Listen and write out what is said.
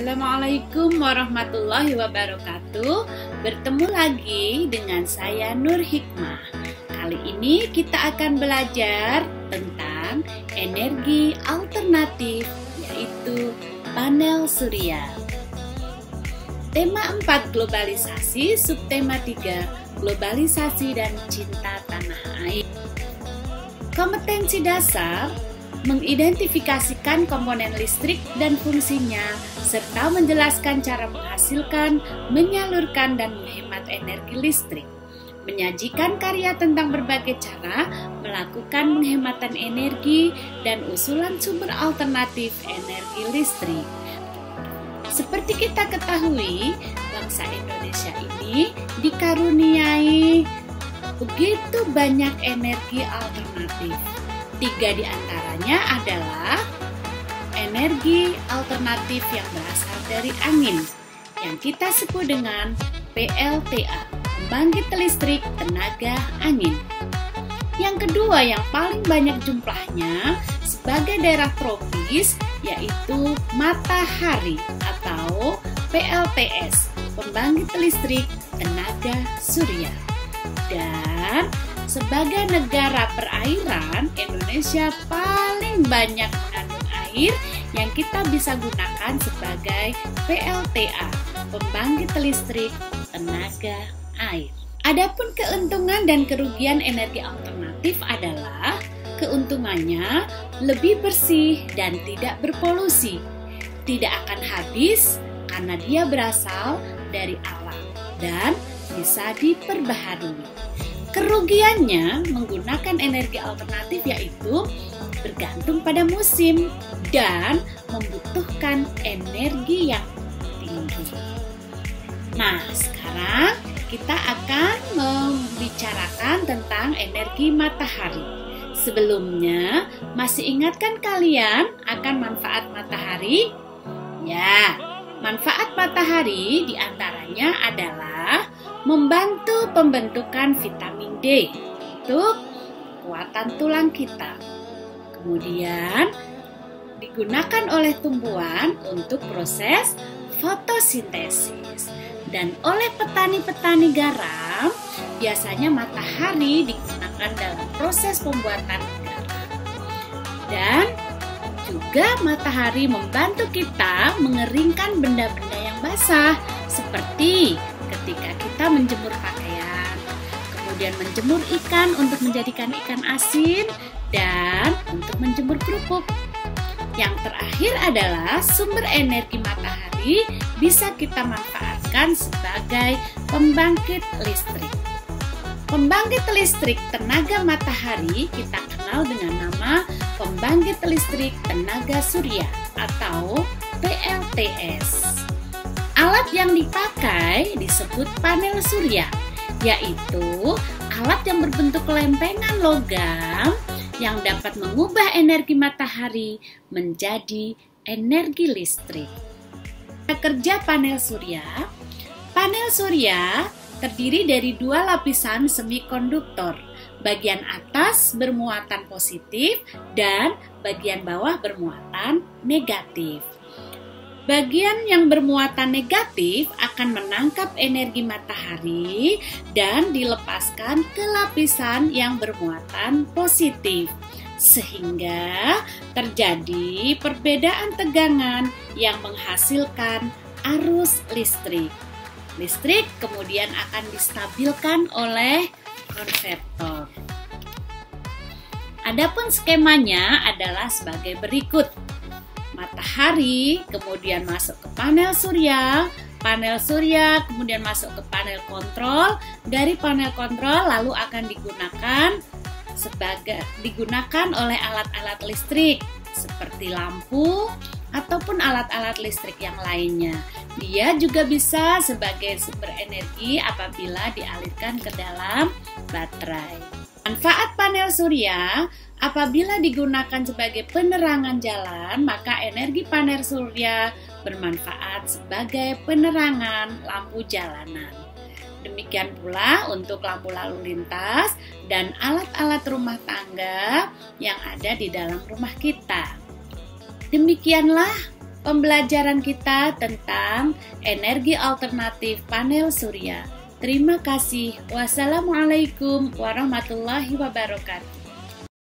Assalamualaikum warahmatullahi wabarakatuh. Bertemu lagi dengan saya Nur Hikmah. Kali ini kita akan belajar tentang energi alternatif, yaitu panel surya. Tema 4 globalisasi, subtema 3 globalisasi dan cinta tanah air. Kompetensi dasar mengidentifikasikan komponen listrik dan fungsinya, serta menjelaskan cara menghasilkan, menyalurkan, dan menghemat energi listrik. Menyajikan karya tentang berbagai cara melakukan penghematan energi dan usulan sumber alternatif energi listrik. Seperti kita ketahui, bangsa Indonesia ini dikaruniai begitu banyak energi alternatif. 3 di antaranya adalah energi alternatif yang berasal dari angin, yang kita sebut dengan PLTA, pembangkit listrik tenaga angin. Yang kedua yang paling banyak jumlahnya sebagai daerah tropis, yaitu matahari atau PLTS, pembangkit listrik tenaga surya. Dan sebagai negara perairan, Indonesia paling banyak mengandung air yang kita bisa gunakan sebagai PLTA, pembangkit listrik tenaga air. Adapun keuntungan dan kerugian energi alternatif adalah keuntungannya lebih bersih dan tidak berpolusi, tidak akan habis karena dia berasal dari alam dan bisa diperbaharui. Kerugiannya menggunakan energi alternatif yaitu bergantung pada musim dan membutuhkan energi yang tinggi. Nah, sekarang kita akan membicarakan tentang energi matahari. Sebelumnya, masih ingatkan kalian akan manfaat matahari? Ya, manfaat matahari diantaranya adalah membantu pembentukan vitamin D untuk kekuatan tulang kita. Kemudian digunakan oleh tumbuhan untuk proses fotosintesis. Dan oleh petani-petani garam, biasanya matahari digunakan dalam proses pembuatan garam. Dan juga matahari membantu kita mengeringkan benda-benda yang basah, seperti ketika kita menjemur pakaian, kemudian menjemur ikan untuk menjadikan ikan asin, dan untuk menjemur kerupuk. Yang terakhir adalah sumber energi matahari bisa kita manfaatkan sebagai pembangkit listrik. Pembangkit listrik tenaga matahari kita kenal dengan nama pembangkit listrik tenaga surya atau PLTS. Alat yang dipakai disebut panel surya, yaitu alat yang berbentuk lempengan logam yang dapat mengubah energi matahari menjadi energi listrik. Kerja panel surya terdiri dari 2 lapisan semikonduktor. Bagian atas bermuatan positif dan bagian bawah bermuatan negatif. Bagian yang bermuatan negatif akan menangkap energi matahari dan dilepaskan ke lapisan yang bermuatan positif, sehingga terjadi perbedaan tegangan yang menghasilkan arus listrik. Listrik kemudian akan distabilkan oleh konvertor. Adapun skemanya adalah sebagai berikut. Matahari kemudian masuk ke panel surya kemudian masuk ke panel kontrol, dari panel kontrol lalu akan digunakan oleh alat-alat listrik seperti lampu ataupun alat-alat listrik yang lainnya. Dia juga bisa sebagai sumber energi apabila dialirkan ke dalam baterai. Manfaat panel surya apabila digunakan sebagai penerangan jalan, maka energi panel surya bermanfaat sebagai penerangan lampu jalanan. Demikian pula untuk lampu lalu lintas dan alat-alat rumah tangga yang ada di dalam rumah kita. Demikianlah pembelajaran kita tentang energi alternatif panel surya. Terima kasih. Wassalamualaikum warahmatullahi wabarakatuh.